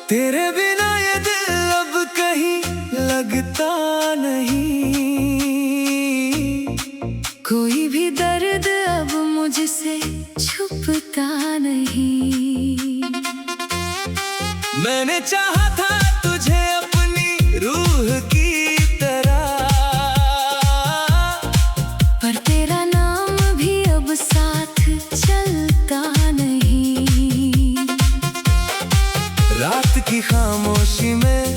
तेरे बिना ये दिल अब कहीं लगता नहीं। कोई भी दर्द अब मुझसे छुपता नहीं। मैंने चाहा था तुझे अपनी रूह की तरह, पर तेरा नाम भी अब साथ चलता नहीं। रात की खामोशी में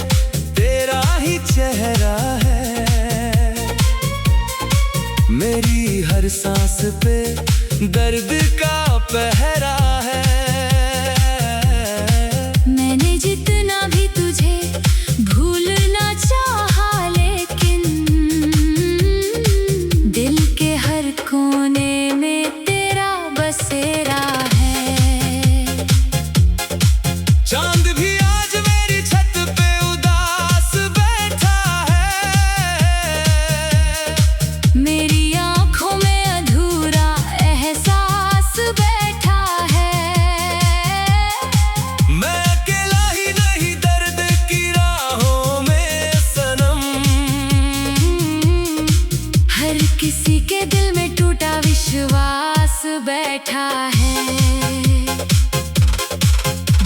तेरा ही चेहरा है, मेरी हर सांस पे दर्द का पहरा है। मैंने जितना भी तुझे भूलना चाहा, लेकिन दिल के हर कोने में तेरा बसेरा है। चांद भी आज मेरी छत पे उदास बैठा है, मेरी आंखों में अधूरा एहसास बैठा है। मैं अकेला ही नहीं दर्द की राहों में सनम, हर किसी के दिल में टूटा विश्वास बैठा है।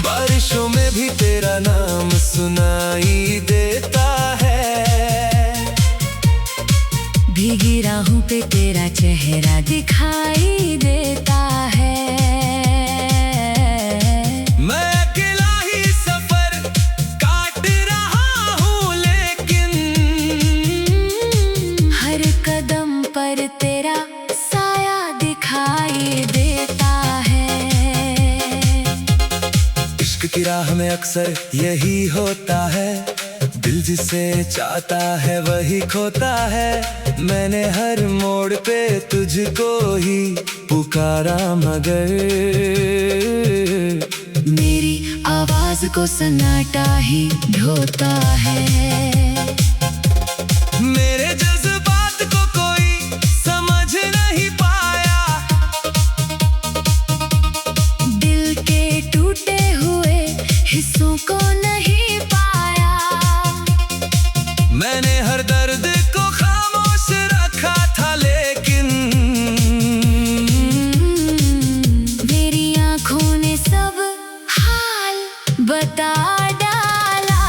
बारिशों में भी तेरा नाम सुनाई देता है, भीगी राहों पे तेरा चेहरा दिखाई देता है। मैं अकेला ही सफर काट रहा हूँ, लेकिन हर कदम पर तेरा साया दिखाई देता है। इश्क की राह में अक्सर यही होता है, दिल जिसे चाहता है वही खोता है। मैंने हर मोड़ पे तुझको ही पुकारा, मगर मेरी आवाज को सन्नाटा ही ढोता है। मेरे जज्बात को कोई समझ नहीं पाया, दिल के टूटे हुए हिस्सों को नहीं पाया। मैंने हर दर्द को खामोश रखा था, लेकिन मेरी आंखों ने सब हाल बता डाला।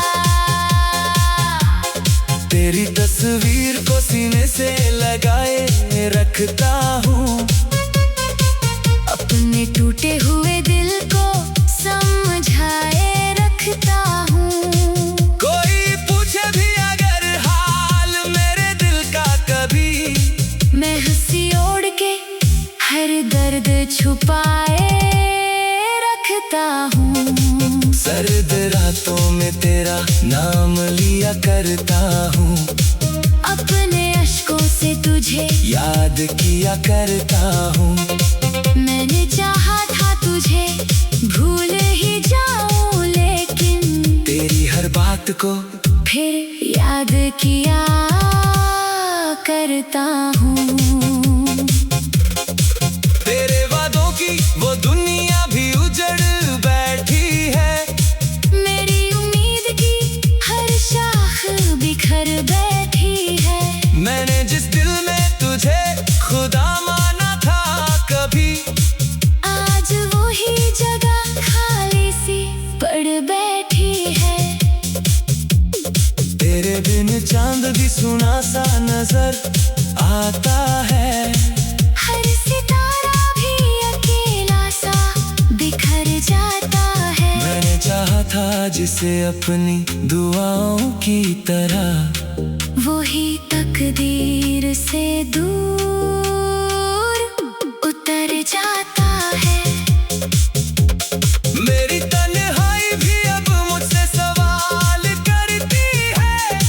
तेरी तस्वीर को सीने से लगाए रखता हूँ, अपने टूटे हुए दिल को समझाए रखता हूँ। कोई पूछे भी अगर हाल मेरे दिल का कभी, मैं हंसी ओढ़ के हर दर्द छुपाए रखता हूँ। सर्द रातों में तेरा नाम लिया करता हूँ, अपने अश्कों से तुझे याद किया करता हूँ। मैंने चाहा था तुझे भूल ही जाऊं, लेकिन तेरी हर बात को फिर याद किया करता हूँ। तेरे वादों की वो दुनिया भी उजड़ बैठी है, मेरी उम्मीद की हर शाख बिखर बैठी है। मैंने जिस दिल में तुझे खुदा माना था कभी, आज वही जगह खाली सी पड़ बैठी है। तेरे बिन चांद भी सुना सा नजर आता है, हर सितारा भी अकेला सा बिखर जाता है। मैंने चाहा था जिसे अपनी दुआओं की तरह, वही तकदीर से दूर उतर जाता है। मेरी तन्हाई भी अब मुझसे सवाल करती है,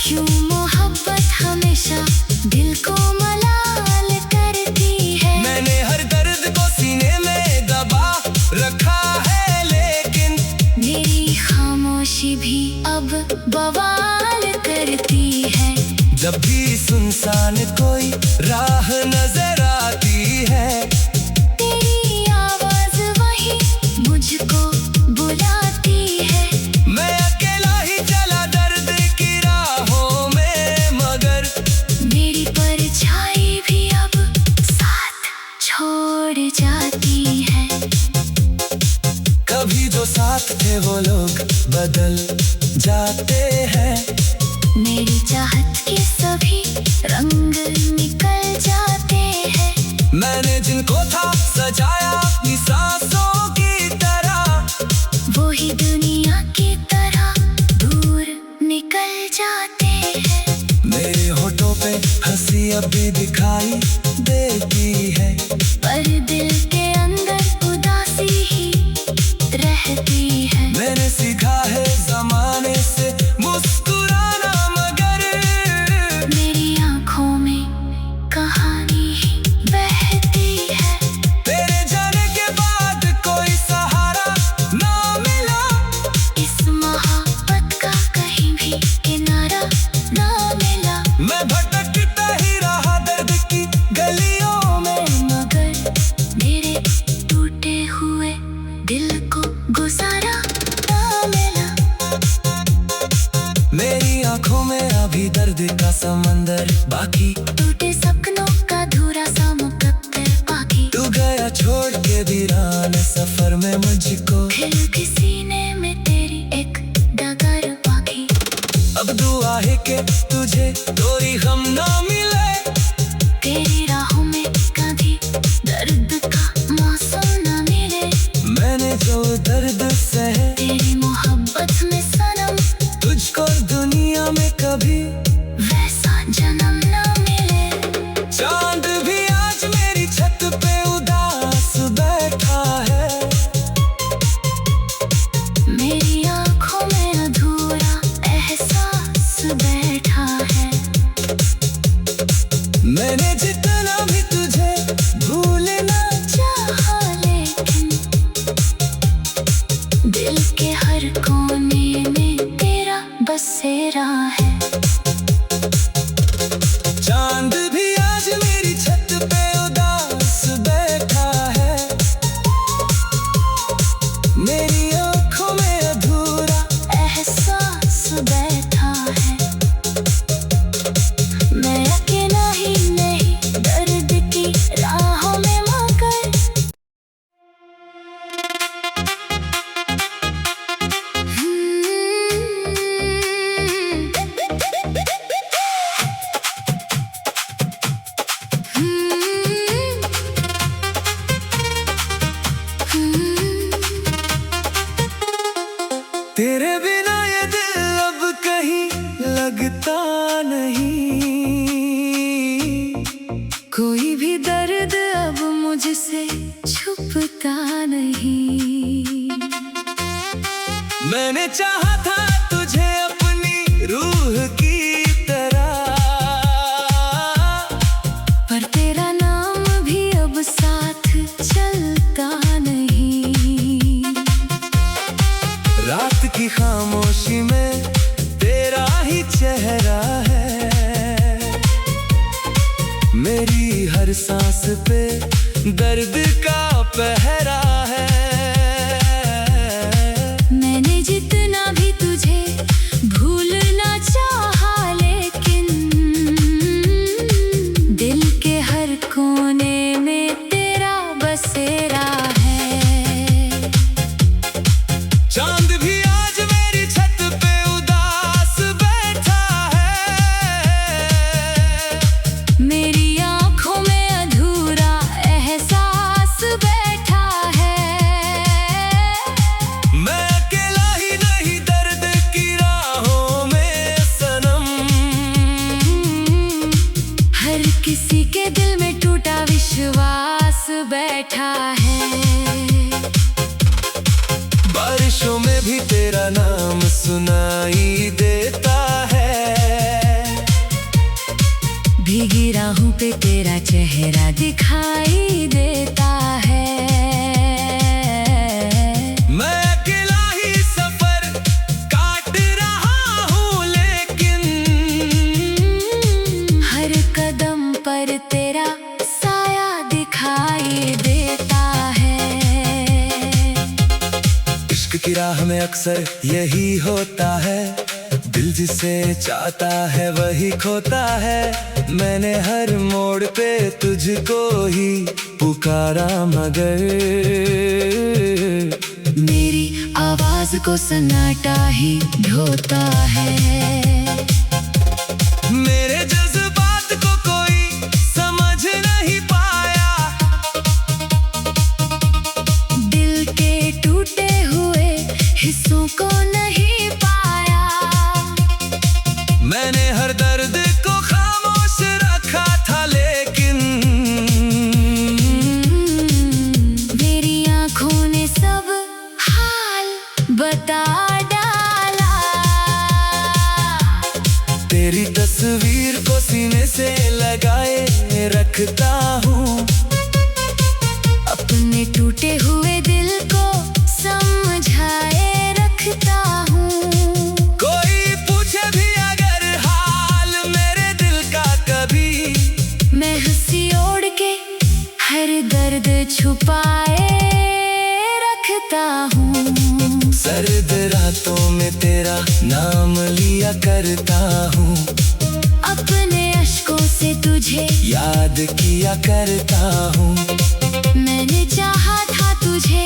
क्यों मोहब्बत हमेशा दिल को मलाल करती है। मैंने हर दर्द को सीने में दबा रखा है, लेकिन मेरी खामोशी भी अब बवाल करती है। जब भी सुनसान कोई राह नजर आती है, तेरी आवाज वही मुझको बुलाती है। जाती है। कभी जो साथ थे वो लोग बदल जाते हैं। मेरी चाहत के सभी रंग निकल जाते हैं। मैंने जिनको था सजाया अपनी सांसों की तरह, वो ही दुनिया की तरह दूर निकल जाते हैं। मेरे होठों पे हंसी अब भी दिखाई देती है, पर दिल के अंदर उदासी ही रहती है। मैंने सीखा है जमाने से मुस्कुराना, मगर मेरी आंखों में कहानी ही बहती है। तेरे जाने के बाद कोई सहारा ना मिला, इस मोहब्बत का कहीं भी किनारा ना मिला। मैं भटकता ही रहा दर्द की गलियों में, मगर मेरे टूटे हुए दिल को गुजारा ना मिला। मेरी आंखों में अभी दर्द का समंदर बाकी, टूटे सपनों का धूरा सा मुकद्दर बाकी। तू गया छोड़ के वीरान सफर में मुझको, फिर भी सीने में तेरी एक डगर बाकी। अब दुआ है कि तुझे कोई गम ना मिले, तेरी राहों में कभी दर्द का मौसम न मिले। मैंने जो दर्द सहे तेरी मोहब्बत में सनम, तुझको दुनिया में कभी वैसा जन्म न मिले। चांद भी आज मेरी छत पे उदास बैठा है, मेरी आंखों में अधूरा एहसास बैठा है। मैंने जितना भी तुझे भूलना चाहा लेकिन दिल के हर कोने में तेरा बसेरा है। चांद भी आज मेरी छत पे उदास बैठा है, मेरी आंखों में अधूरा एहसास बैठा है। मैं अकेला ही नहीं दर्द की राहों में मगर तेरे बिना ये दिल अब कहीं लगता नहीं, कोई भी दर्द अब मुझसे छुपता नहीं। मैंने चाहा था तुझे अपनी रूह की तरह, पर तेरा नाम भी अब साथ चलता नहीं। रात की खामोशी में तेरा ही चेहरा है, मेरी हर सांस पे दर्द का पहरा है। मैंने जितना भी तुझे भूलना चाहा लेकिन दिल के हर कोने में तेरा बसेरा है। चांद भी आज मेरी छत पे उदास बैठा है, मेरी आंखों में अधूरा एहसास बैठा है। मैं अकेला ही नहीं दर्द की राहों में सनम, हर किसी के दिल में टूटा विश्वास बैठा है। बारिशों में भी तेरा नाम सुनाई देता है, भीगी राहों पे तेरा चेहरा दिखाई देता है। मैं अकेला ही सफर काट रहा हूँ, लेकिन हर कदम पर तेरा साया दिखाई देता है। इश्क की राह में अक्सर यही होता है, दिल जिसे चाहता है वही खोता है। मैंने हर मोड़ पे तुझको ही पुकारा मगर मेरी आवाज को सन्नाटा ही ढोता है। मेरे जज्बात को कोई समझ नहीं पाया। दिल के टूटे हुए हिस्सों को नहीं पाया। मैंने हर दर्द को खामोश रखा था लेकिन मेरी आंखों ने सब हाल बता डाला। तेरी तस्वीर को सीने से लगाए रखता हूँ। अपने टूटे हुए दिल को समझाए रखता हूँ। कोई पूछे भी अगर हाल मेरे दिल का कभी, मैं हंसी ओढ़ के हर दर्द छुपाए रखता हूँ। सर्द रातों में तेरा नाम लिया करता हूँ। अपने अश्कों से तुझे याद किया करता हूँ। मैंने चाहा था तुझे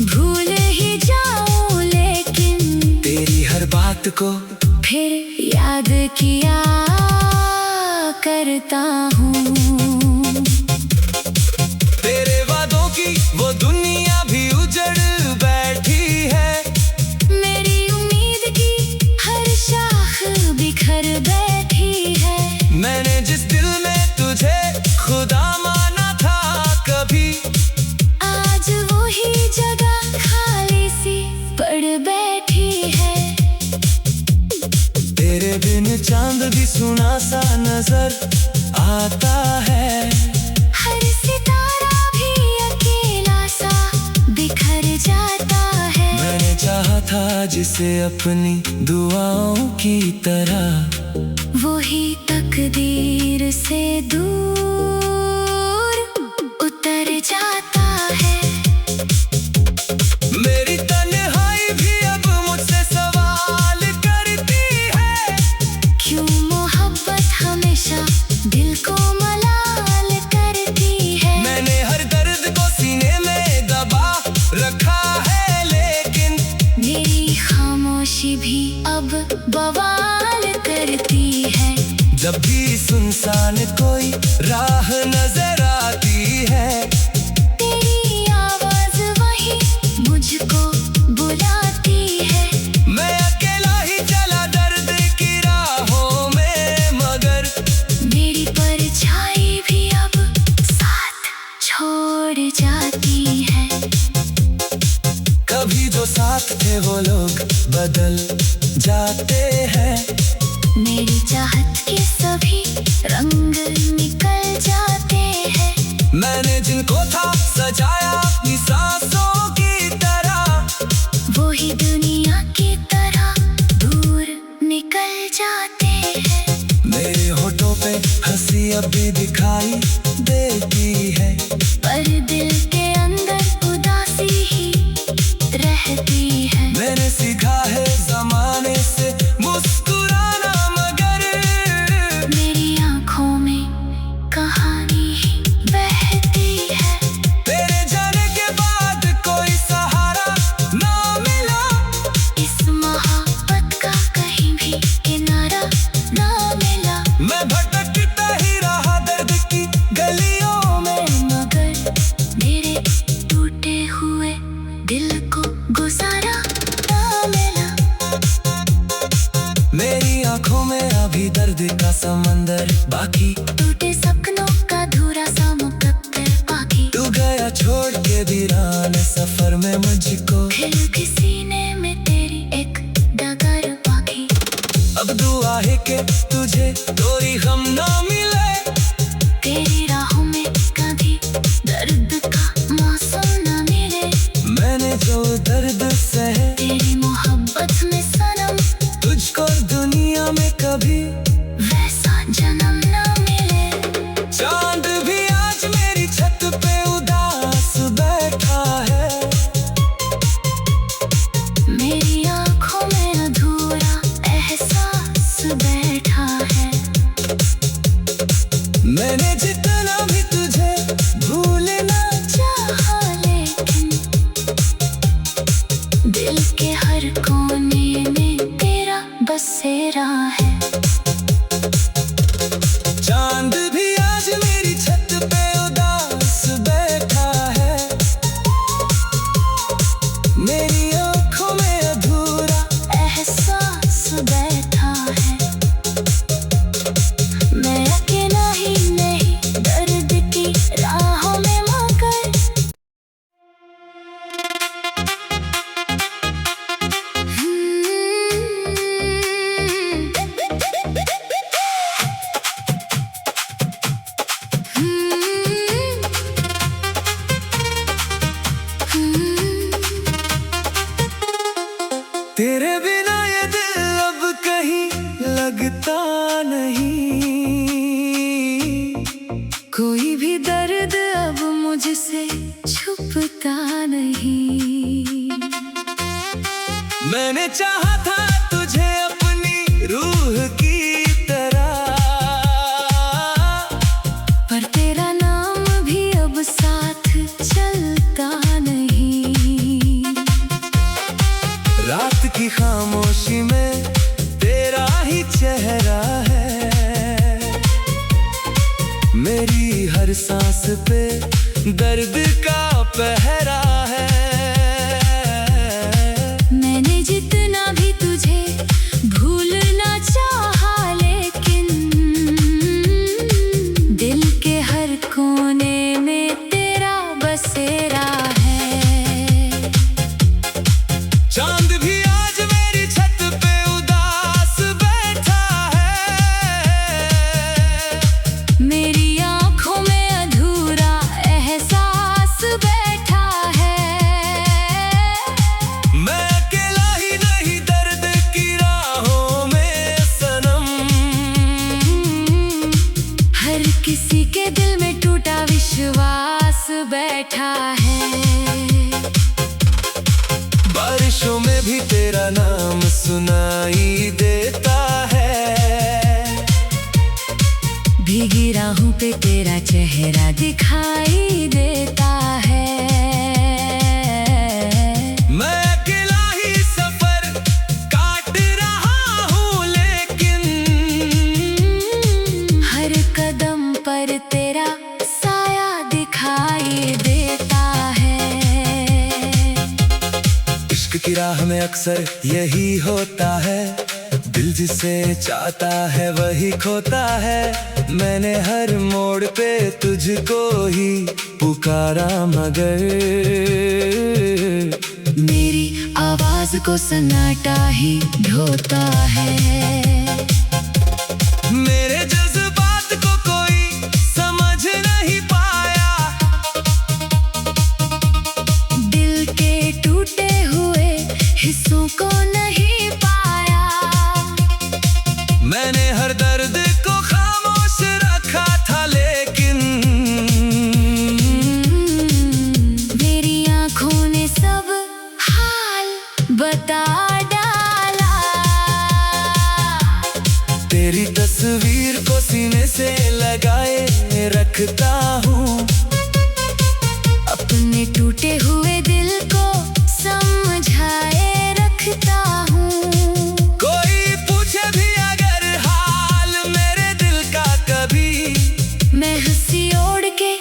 भूल ही जाऊं लेकिन तेरी हर बात को फिर याद किया करता हूँ। तेरे वादों की वो दुनिया भी उजड़ बैठी है। मेरी उम्मीद की हर शाख बिखर बैठी है। मैंने जिस दिल में तुझे खुदा माना था कभी, आज वही जगह खाली सी पड़ बैठी है। तेरे बिन चांद भी सुना सा नजर आता है। हर सितारा भी अकेला सा बिखर जाता है। मैंने चाहा था जिसे अपनी दुआओं की तरह, वही तकदीर से दूर उतर जाता है। मेरी तन्हाई भी अब मुझसे सवाल करती है। क्यों मोहब्बत हमेशा दिल को मलाल करती है। मैंने हर दर्द को सीने में दबा रखा है लेकिन मेरी खामोशी भी अब बवाल करती है। जब भी सुनसान कोई राह नजर आती है, तेरी आवाज वही मुझको बुलाती है। मैं अकेला ही चला दर्द की राहों में मगर मेरी परछाई भी अब साथ छोड़ जाती है। कभी जो साथ थे वो लोग बदल जाते हैं। मेरी चाहत के सभी रंग निकल जाते हैं। मैंने जिनको था सजाया अपनी सांसों की तरह, वही दुनिया की तरह दूर निकल जाते हैं। मेरे होठों पे हंसी अब भी दिखाई देती है। पर दिल के अंदर उदासी ही रहती है। मैंने सीखा है जमाने से मुस्कुराना मगर मेरी आंखों में कहानी ही बहती है। तेरे जाने के बाद कोई सहारा ना मिला। इस मोहब्बत का कहीं भी किनारा ना मिला। मैं भटकता ही रहा दर्द की गलियों में मगर मेरे टूटे हुए दिल को गुजारा ना मिला। मेरी आंखों में अभी दर्द का समंदर बाकी, टूटे सपनों का धूरा सा मुकद्दर बाकी। तू गया छोड़ के वीरान सफर में मुझको, फिर भी सीने में तेरी एक डगर बाकी। अब दुआ है कि तुझे कोई गम ना मिले। तेरी राहों में कभी दर्द का मौसम न मिले। मैंने जो दर्द सहे तेरी मोहब्बत में सनम, तुझको दुनिया में कभी वैसा जन्म न मिले। चांद भी आज मेरी छत पे उदास बैठा है। मेरी आंखों में अधूरा एहसास तेरे बिना ये दिल अब कहीं लगता नहीं, कोई भी दर्द अब मुझसे छुपता नहीं। मैंने चाहा था तुझे अपनी रूह की तरह, पर तेरा नाम भी अब साथ चलता नहीं। रात की खामोशी में तेरा ही चेहरा है, मेरी हर सांस पे दर्द का पहरा है। मैंने जितना भी तुझे भूलना चाहा, लेकिन दिल के हर कोने में तेरा बसेरा है। चांद भी आज मेरी छत पे उदास बैठा है, मेरी आंखों में अधूरा एहसास बैठा है। मैं अकेला ही नहीं दर्द की राहों में सनम, हर किसी के दिल में टूटा विश्वास बैठा है। बारिशों में भी तेरा नाम सुनाई देता है, भीगी राहों पे तेरा चेहरा दिखाई देता है। मैं अकेला ही सफर काट रहा हूँ, लेकिन हर कदम पर तेरा साया दिखाई देता है। इश्क की राह में अक्सर यही होता है, दिल जिसे चाहता है वही खोता है। मैंने हर मोड़ पे तुझको ही पुकारा, मगर मेरी आवाज को सन्नाटा ही ढोता है। मेरे जज्बात को कोई समझ नहीं पाया, दिल के टूटे हुए हिस्सों को नहीं पाया। मैंने हर दर्द को खामोश रखा था, लेकिन मेरी आंखों ने सब हाल बता डाला। तेरी तस्वीर को सीने से लगाए रखता हूँ, अपने टूटे हुए दिल को समझाए रखता हूँ। कोई पूछे भी अगर हाल मेरे दिल का कभी, मैं हंसी ओढ़ के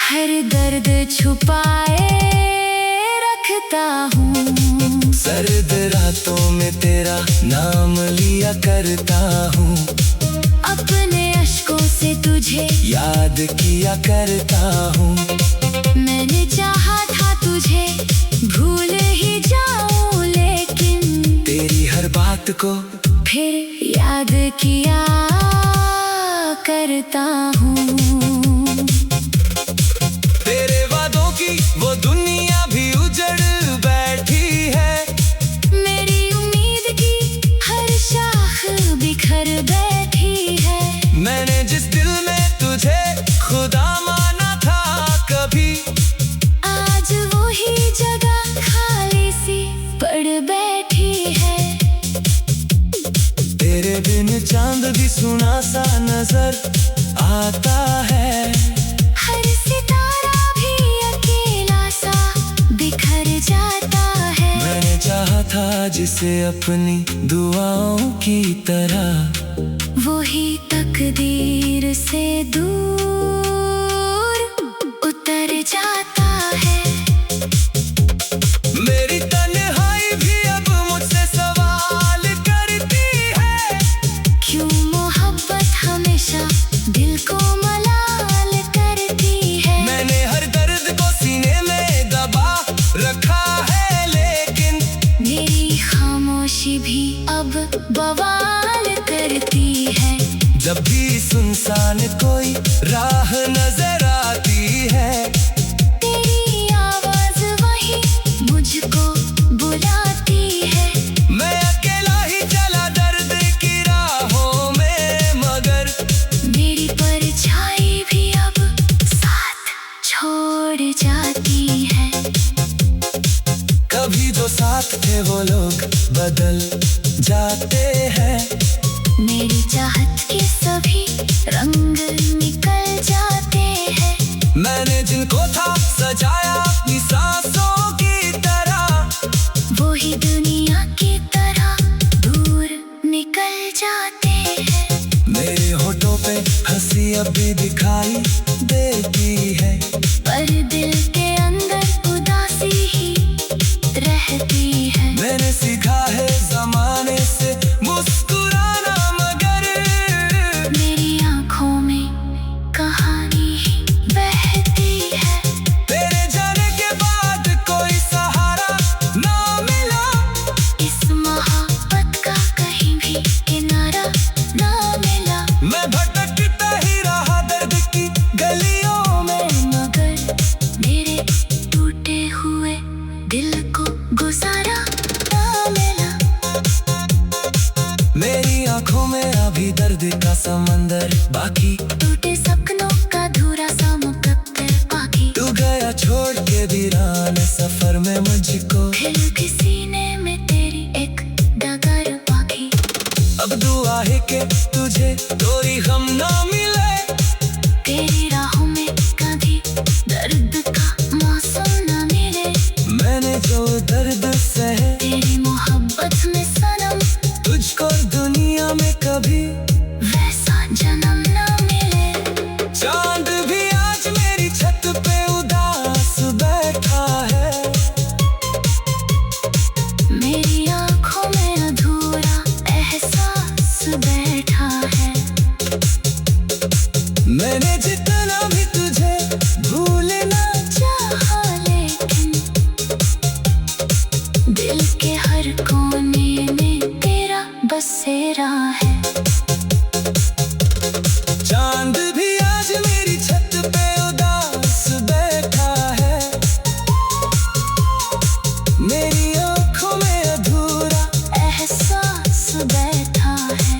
हर दर्द छुपाए रखता हूँ। सर्द रातों में तेरा नाम लिया करता हूँ, अपने अश्कों से तुझे याद किया करता हूँ। मैंने चाहा था तुझे भूल ही जाऊं, लेकिन तेरी हर बात को फिर याद किया करता हूँ। तेरे वादों की वो दुनिया भी उजड़ बैठी है, मेरी उम्मीद की हर शाख बिखर बैठी है। मैंने जिस दिल में तुझे खुदा माना था कभी, आज वही जगह खाली सी पड़ बैठी है। तेरे बिन चांद भी सुना सा नजर आता है, हर सितारा भी अकेला सा बिखर जाता है। मैंने चाहा था जिसे अपनी दुआओं की तरह, वही तकदीर से दूर उतर जाता है। मेरी तन्हाई भी अब मुझसे सवाल करती है, क्यों मोहब्बत हमेशा दिल को मलाल करती है। मैंने हर दर्द को सीने में दबा रखा है, लेकिन मेरी खामोशी भी अब बवाल करती है। जब भी सुनसान कोई राह नजर आती है, तेरी आवाज वही मुझको बुलाती है। साथ थे वो लोग बदल जाते हैं। मेरी चाहत के सभी रंग निकल जाते हैं। मैंने जिनको था सजाया अपनी सांसों की तरह, वो ही दुनिया की तरह दूर निकल जाते हैं। मेरे होठों पे हंसी अब भी दिखाई देती है, पर दिल के अंदर उदासी ही रहती है। मैंने सीखा है जमाने से मुस्कुराना, मगर मेरी आंखों में कहानी ही बहती है। तेरे जाने के बाद कोई सहारा ना मिला, इस मोहब्बत का कहीं भी किनारा ना मिला। मैं भटकता ही रहा दर्द की गलियों में, मगर मेरे टूटे हुए दिल को गुजारा ना मिला। मेरी आंखों में अभी दर्द का समंदर बाकी, टूटे सपनों का धूरा सा मुकद्दर बाकी। तू गया छोड़ के वीरान सफर में मुझको, फिर किसी ने में तेरी एक डगर बाकी। अब दुआ है कि तुझे कोई गम ना मिले, तेरी राहों में कभी दर्द का मौसम न मिले। मैंने जो दर्द सहे तेरी मोहब्बत में सनम, तुझको दुनिया में कभी वैसा जन्म न मिले। चांद भी आज मेरी छत पे उदास बैठा है, मेरी आंखों में अधूरा एहसास बैठा है। मैंने जितना भी तुझे भूलना चाहा लेकिन दिल के हर कोने में तेरा बसेरा है। चांद भी आज मेरी छत पे उदास बैठा है, मेरी आंखों में अधूरा एहसास बैठा है।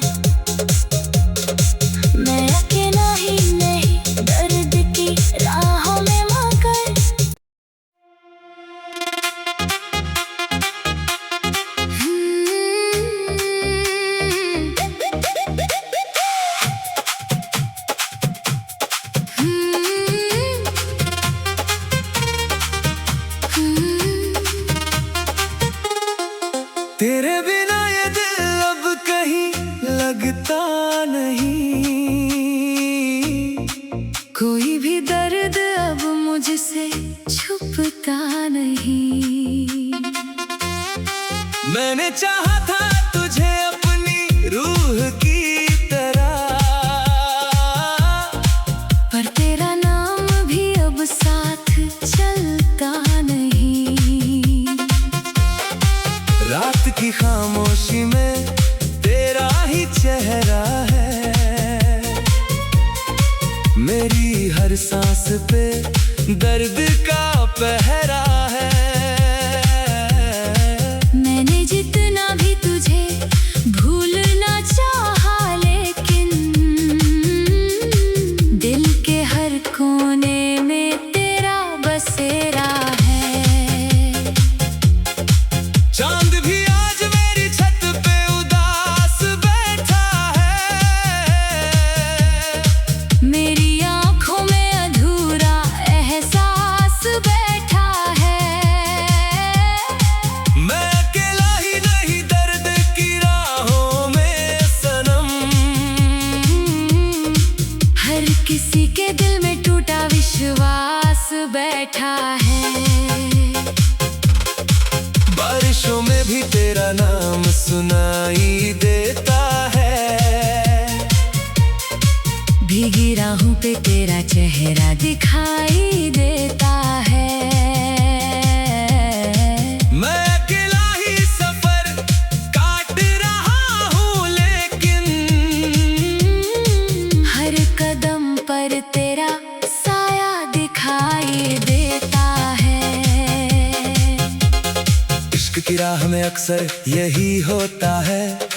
मैं अकेला ही नहीं दर्द की राहों में मगर तेरे बिना ये दिल अब कहीं लगता नहीं, कोई भी दर्द अब मुझसे छुपता नहीं। मैंने चाहा था तुझे अपनी रूह की तरह, पर तेरा नाम भी अब साथ चलता नहीं। रात की खामोशी में तेरा ही चेहरा है, मेरी हर सांस पे दर्द का पहरा है। मैंने जितना भी तुझे भूलना चाहा लेकिन दिल के हर कोने में तेरा बसेरा है। चांद भी आज मेरी छत पे उदास बैठा है, मेरी आंखों में अधूरा एहसास बैठा है। मैं अकेला ही नहीं दर्द की राहों में सनम, हर किसी के दिल में टूटा विश्वास बैठा है। बारिशों में भी तेरा नाम सुनाई देता है, भीगी राहों पे तेरा चेहरा दिखाई देता है। मैं अकेला ही सफर काट रहा हूँ, लेकिन हर कदम पर तेरा साया दिखाई देता है। इश्क की राह में अक्सर यही होता है,